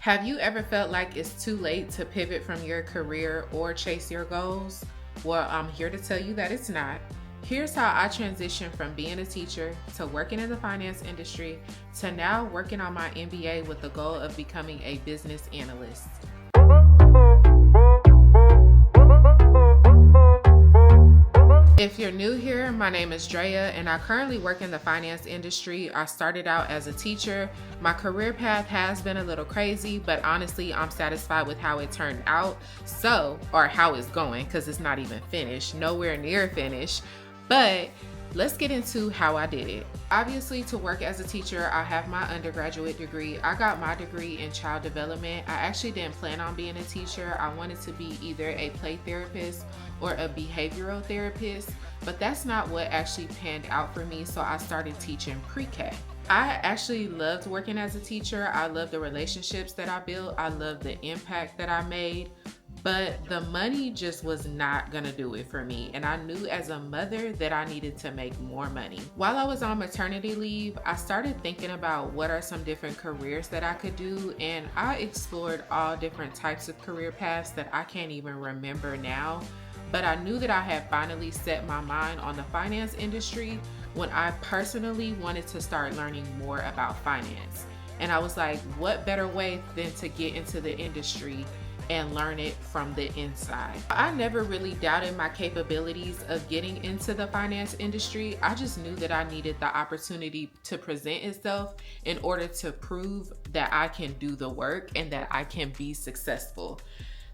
Have you ever felt like it's too late to pivot from your career or chase your goals? Well, I'm here to tell you that it's not. Here's how I transitioned from being a teacher to working in the finance industry to now working on my MBA with the goal of becoming a business analyst. If you're new here, my name is Drea and I currently work in the finance industry. I started out as a teacher. My career path has been a little crazy, but honestly, I'm satisfied with how it turned out. Or how it's going, because it's not even finished, nowhere near finished. But let's get into how I did it. Obviously, to work as a teacher, I have my undergraduate degree. I got my degree in child development. I actually didn't plan on being a teacher. I wanted to be either a play therapist or a behavioral therapist, but that's not what actually panned out for me, so I started teaching pre-K. I actually loved working as a teacher. I loved the relationships that I built. I loved the impact that I made. But the money just was not gonna do it for me. And I knew as a mother that I needed to make more money. While I was on maternity leave, I started thinking about what are some different careers that I could do. And I explored all different types of career paths that I can't even remember now. But I knew that I had finally set my mind on the finance industry when I personally wanted to start learning more about finance. And I was like, what better way than to get into the industry and learn it from the inside. I never really doubted my capabilities of getting into the finance industry. I just knew that I needed the opportunity to present itself in order to prove that I can do the work and that I can be successful.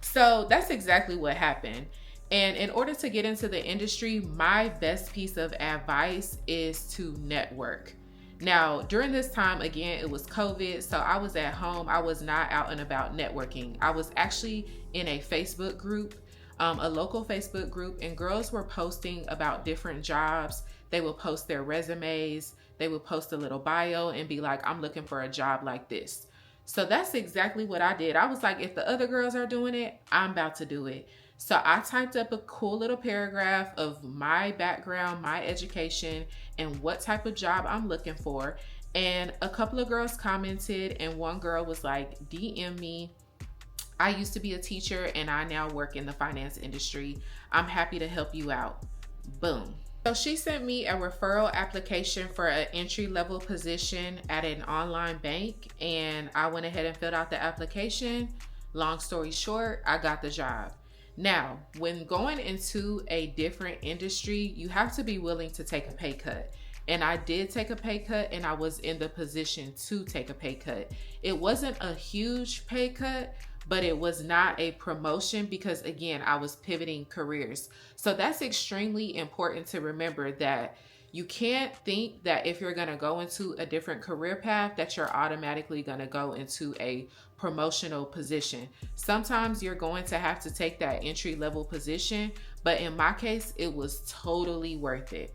So that's exactly what happened. And in order to get into the industry, my best piece of advice is to network. Now, during this time, again, it was COVID, so I was at home. I was not out and about networking. I was actually in a Facebook group, a local Facebook group, and girls were posting about different jobs. They would post their resumes. They would post a little bio and be like, I'm looking for a job like this. So that's exactly what I did. I was like, if the other girls are doing it, I'm about to do it. So I typed up a cool little paragraph of my background, my education, and what type of job I'm looking for. And a couple of girls commented, and one girl was like, DM me. I used to be a teacher and I now work in the finance industry. I'm happy to help you out. Boom. So she sent me a referral application for an entry-level position at an online bank, and I went ahead and filled out the application. Long story short, I got the job. Now, when going into a different industry, you have to be willing to take a pay cut. And I did take a pay cut, and I was in the position to take a pay cut. It wasn't a huge pay cut, but it was not a promotion because, again, I was pivoting careers. So that's extremely important to remember, that you can't think that if you're going to go into a different career path that you're automatically going to go into a promotional position. Sometimes you're going to have to take that entry level position, but in my case, it was totally worth it.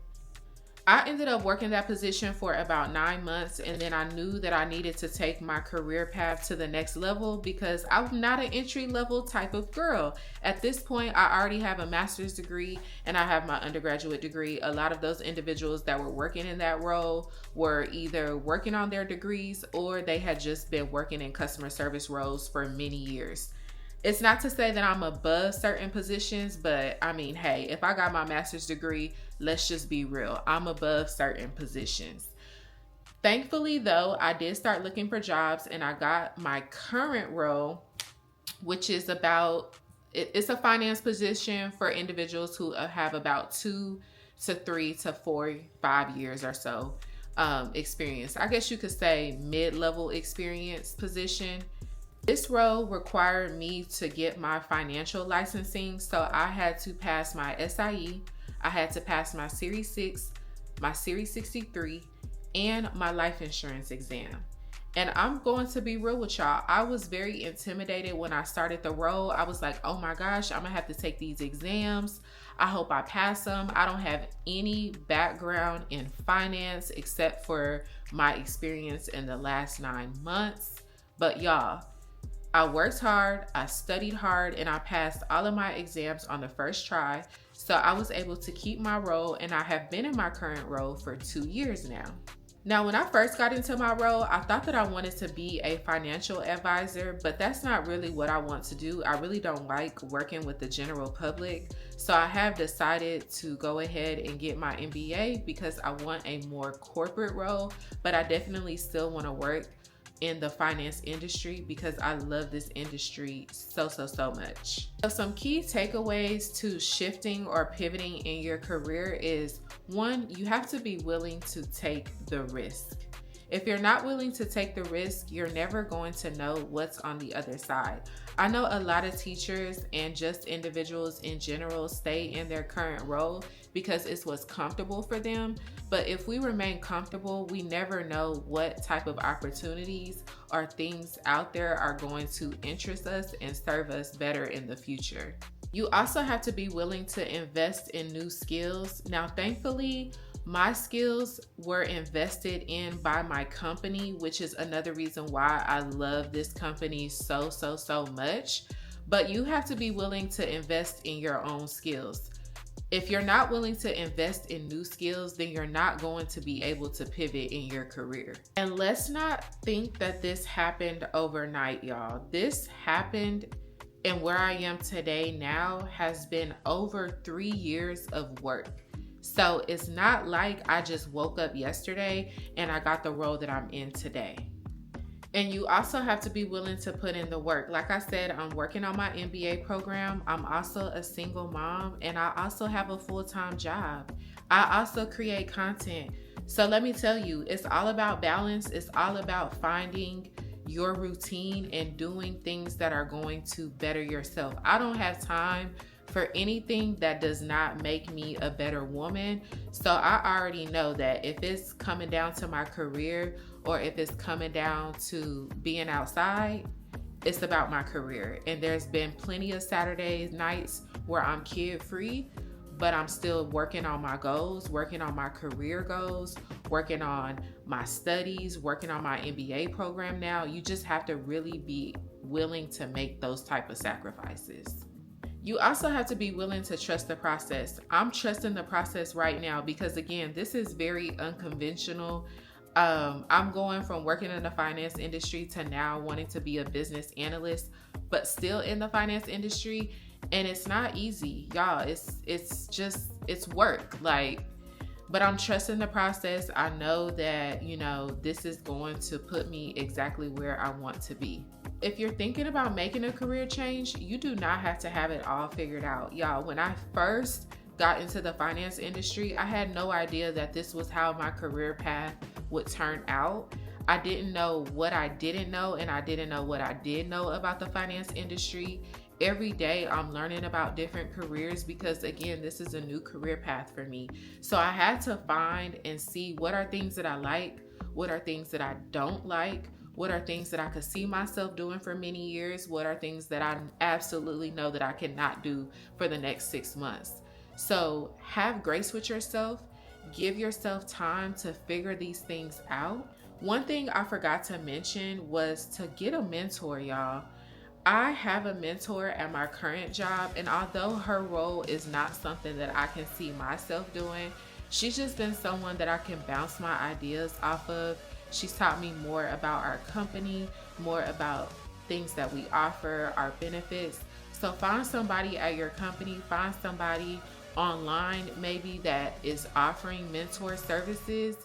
I ended up working that position for about 9 months, and then I knew that I needed to take my career path to the next level because I'm not an entry level type of girl. At this point, I already have a master's degree and I have my undergraduate degree. A lot of those individuals that were working in that role were either working on their degrees or they had just been working in customer service roles for many years. It's not to say that I'm above certain positions, but I mean, hey, if I got my master's degree, let's just be real. I'm above certain positions. Thankfully, though, I did start looking for jobs and I got my current role, which is it's a finance position for individuals who have about 2 to 3 to 4, 5 years or so experience. I guess you could say mid-level experience position. This role required me to get my financial licensing, so I had to pass my SIE, I had to pass my Series 6, my Series 63, and my life insurance exam. And I'm going to be real with y'all, I was very intimidated when I started the role. I was like, oh my gosh, I'm gonna have to take these exams. I hope I pass them. I don't have any background in finance except for my experience in the last 9 months. But y'all, I worked hard, I studied hard, and I passed all of my exams on the first try. So I was able to keep my role, and I have been in my current role for 2 years now. Now, when I first got into my role, I thought that I wanted to be a financial advisor, but that's not really what I want to do. I really don't like working with the general public. So I have decided to go ahead and get my MBA because I want a more corporate role, but I definitely still want to work in the finance industry because I love this industry so much. So some key takeaways to shifting or pivoting in your career is, one, you have to be willing to take the risk. If you're not willing to take the risk, you're never going to know what's on the other side. I know a lot of teachers and just individuals in general stay in their current role because it's what's comfortable for them. But if we remain comfortable, we never know what type of opportunities or things out there are going to interest us and serve us better in the future. You also have to be willing to invest in new skills. Now, thankfully, my skills were invested in by my company, which is another reason why I love this company so much. But you have to be willing to invest in your own skills. If you're not willing to invest in new skills, then you're not going to be able to pivot in your career. And let's not think that this happened overnight, y'all. This happened, and where I am today now has been over 3 years of work. So it's not like I just woke up yesterday and I got the role that I'm in today. And you also have to be willing to put in the work. Like I said, I'm working on my MBA program. I'm also a single mom, and I also have a full-time job. I also create content. So let me tell you, it's all about balance. It's all about finding your routine and doing things that are going to better yourself. I don't have time for anything that does not make me a better woman. So I already know that if it's coming down to my career or if it's coming down to being outside, it's about my career. And there's been plenty of Saturday nights where I'm kid free, but I'm still working on my goals, working on my career goals, working on my studies, working on my MBA program now. You just have to really be willing to make those type of sacrifices. You also have to be willing to trust the process. I'm trusting the process right now because, again, this is very unconventional. I'm going from working in the finance industry to now wanting to be a business analyst, but still in the finance industry. And it's not easy, y'all. It's work. But I'm trusting the process. I know that, this is going to put me exactly where I want to be. If you're thinking about making a career change, you do not have to have it all figured out. Y'all, when I first got into the finance industry, I had no idea that this was how my career path would turn out. I didn't know what I didn't know, and I didn't know what I did know about the finance industry. Every day I'm learning about different careers because, again, this is a new career path for me. So I had to find and see what are things that I like, what are things that I don't like, what are things that I could see myself doing for many years, what are things that I absolutely know that I cannot do for the next 6 months. So have grace with yourself. Give yourself time to figure these things out. One thing I forgot to mention was to get a mentor, y'all. I have a mentor at my current job, and although her role is not something that I can see myself doing, she's just been someone that I can bounce my ideas off of. She's taught me more about our company, more about things that we offer, our benefits. So find somebody at your company, find somebody online maybe that is offering mentor services,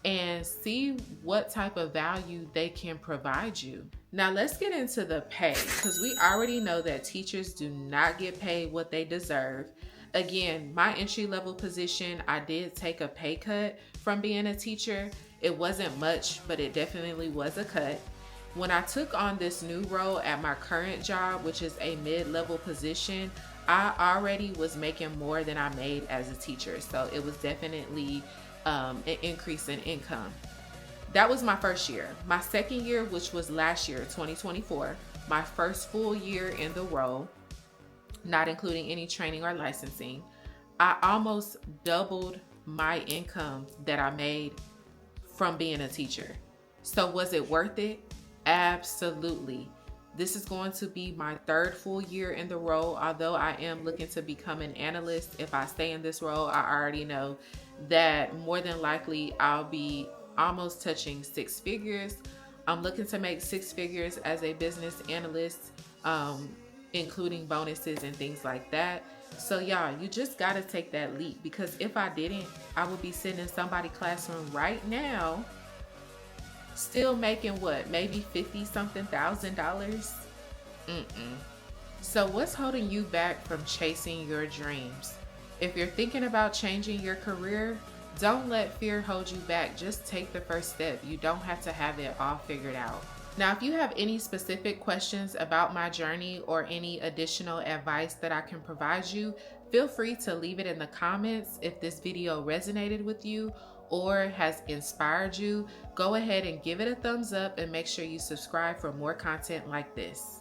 and see what type of value they can provide you. Now let's get into the pay, because we already know that teachers do not get paid what they deserve. Again, my entry-level position, I did take a pay cut from being a teacher. It wasn't much, but it definitely was a cut. When I took on this new role at my current job, which is a mid-level position, I already was making more than I made as a teacher. So it was definitely an increase in income. That was my first year. My second year, which was last year, 2024, my first full year in the role, not including any training or licensing, I almost doubled my income that I made from being a teacher. So was it worth it? Absolutely. This is going to be my third full year in the role. Although I am looking to become an analyst, if I stay in this role, I already know that more than likely I'll be almost touching 6 figures. I'm looking to make 6 figures as a business analyst, including bonuses and things like that. So y'all, you just gotta take that leap, because if I didn't, I would be sitting in somebody's classroom right now, still making what, maybe 50 something thousand dollars. So what's holding you back from chasing your dreams? If you're thinking about changing your career, don't let fear hold you back. Just take the first step. You don't have to have it all figured out. Now, if you have any specific questions about my journey or any additional advice that I can provide you, feel free to leave it in the comments. If this video resonated with you or has inspired you, go ahead and give it a thumbs up and make sure you subscribe for more content like this.